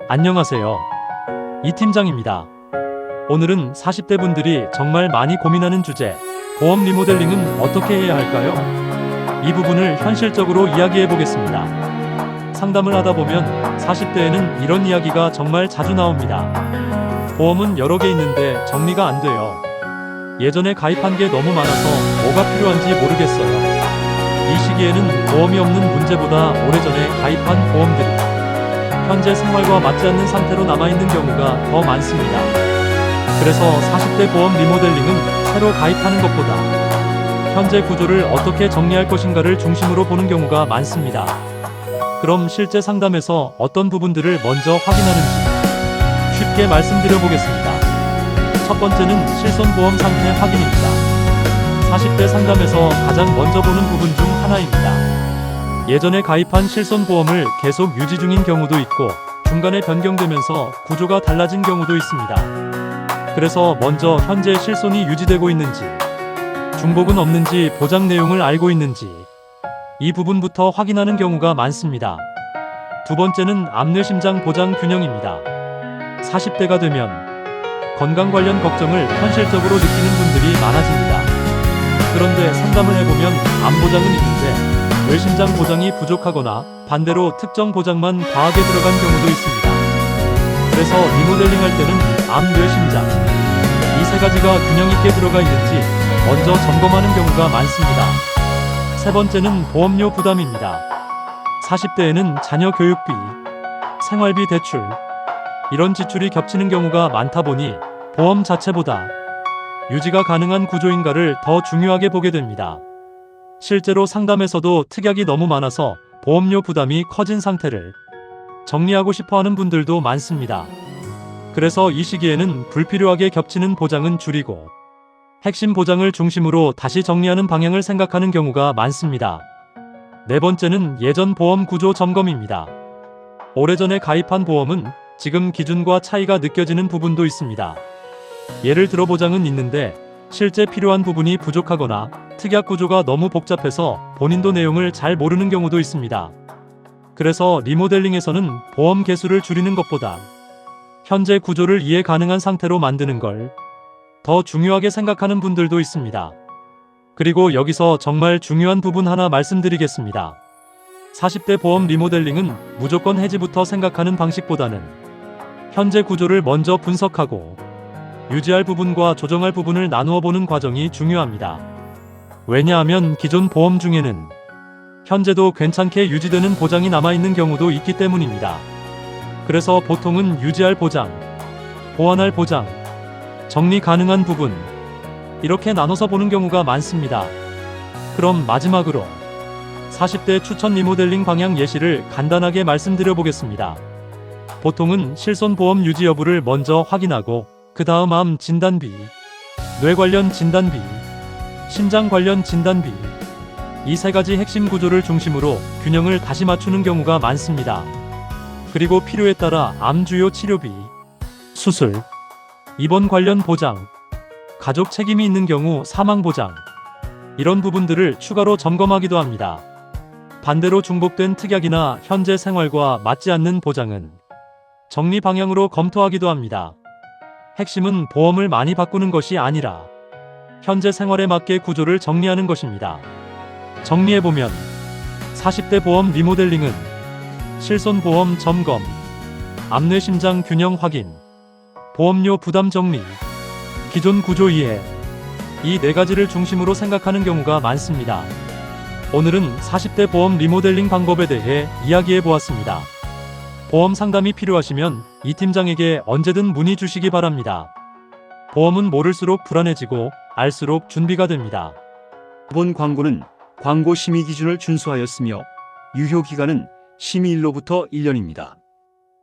안녕하세요. 이 팀장입니다. 오늘은 40대 분들이 정말 많이 고민하는 주제, 보험 리모델링은 어떻게 해야 할까요? 이 부분을 현실적으로 이야기해 보겠습니다. 상담을 하다 보면 40대에는 이런 이야기가 정말 자주 나옵니다. 보험은 여러 개 있는데 정리가 안 돼요. 예전에 가입한 게 너무 많아서 뭐가 필요한지 모르겠어요. 이 시기에는 보험이 없는 문제보다 오래전에 가입한 보험들이 현재 생활과 맞지 않는 상태로 남아있는 경우가 더 많습니다. 그래서 40대 보험 리모델링은 새로 가입하는 것보다 현재 구조를 어떻게 정리할 것인가를 중심으로 보는 경우가 많습니다. 그럼 실제 상담에서 어떤 부분들을 먼저 확인하는지 쉽게 말씀드려 보겠습니다. 첫 번째는 실손보험 상태 확인입니다. 40대 상담에서 가장 먼저 보는 부분 중 하나입니다. 예전에 가입한 실손보험을 계속 유지 중인 경우도 있고 중간에 변경되면서 구조가 달라진 경우도 있습니다. 그래서 먼저 현재 실손이 유지되고 있는지, 중복은 없는지, 보장 내용을 알고 있는지 이 부분부터 확인하는 경우가 많습니다. 두 번째는 암뇌심장 보장 균형입니다. 40대가 되면 건강 관련 걱정을 현실적으로 느끼는 분들이 많아집니다. 그런데 상담을 해보면 암 보장은 있는데 뇌심장 보장이 부족하거나 반대로 특정 보장만 과하게 들어간 경우도 있습니다. 그래서 리모델링 할 때는 암, 뇌심장 이 세 가지가 균형 있게 들어가 있는지 먼저 점검하는 경우가 많습니다. 세 번째는 보험료 부담입니다. 40대에는 자녀 교육비, 생활비 대출 이런 지출이 겹치는 경우가 많다 보니 보험 자체보다 유지가 가능한 구조인가를 더 중요하게 보게 됩니다. 실제로 상담에서도 특약이 너무 많아서 보험료 부담이 커진 상태를 정리하고 싶어하는 분들도 많습니다. 그래서 이 시기에는 불필요하게 겹치는 보장은 줄이고 핵심 보장을 중심으로 다시 정리하는 방향을 생각하는 경우가 많습니다. 네 번째는 예전 보험 구조 점검입니다. 오래전에 가입한 보험은 지금 기준과 차이가 느껴지는 부분도 있습니다. 예를 들어 보장은 있는데 실제 필요한 부분이 부족하거나 특약 구조가 너무 복잡해서 본인도 내용을 잘 모르는 경우도 있습니다. 그래서 리모델링에서는 보험 개수를 줄이는 것보다 현재 구조를 이해 가능한 상태로 만드는 걸 더 중요하게 생각하는 분들도 있습니다. 그리고 여기서 정말 중요한 부분 하나 말씀드리겠습니다. 40대 보험 리모델링은 무조건 해지부터 생각하는 방식보다는 현재 구조를 먼저 분석하고 유지할 부분과 조정할 부분을 나누어 보는 과정이 중요합니다. 왜냐하면 기존 보험 중에는 현재도 괜찮게 유지되는 보장이 남아있는 경우도 있기 때문입니다. 그래서 보통은 유지할 보장, 보완할 보장, 정리 가능한 부분 이렇게 나눠서 보는 경우가 많습니다. 그럼 마지막으로 40대 추천 리모델링 방향 예시를 간단하게 말씀드려 보겠습니다. 보통은 실손보험 유지 여부를 먼저 확인하고 그 다음 암 진단비, 뇌 관련 진단비, 심장 관련 진단비 이 세 가지 핵심 구조를 중심으로 균형을 다시 맞추는 경우가 많습니다. 그리고 필요에 따라 암 주요 치료비, 수술, 입원 관련 보장, 가족 책임이 있는 경우 사망 보장 이런 부분들을 추가로 점검하기도 합니다. 반대로 중복된 특약이나 현재 생활과 맞지 않는 보장은 정리 방향으로 검토하기도 합니다. 핵심은 보험을 많이 바꾸는 것이 아니라 현재 생활에 맞게 구조를 정리하는 것입니다. 정리해보면 40대 보험 리모델링은 실손보험 점검, 암뇌심장 균형 확인, 보험료 부담 정리, 기존 구조 이해 이 네 가지를 중심으로 생각하는 경우가 많습니다. 오늘은 40대 보험 리모델링 방법에 대해 이야기해 보았습니다. 보험 상담이 필요하시면 이 팀장에게 언제든 문의 주시기 바랍니다. 보험은 모를수록 불안해지고 알수록 준비가 됩니다. 본 광고는 광고 심의 기준을 준수하였으며 유효 기간은 심의일로부터 1년입니다.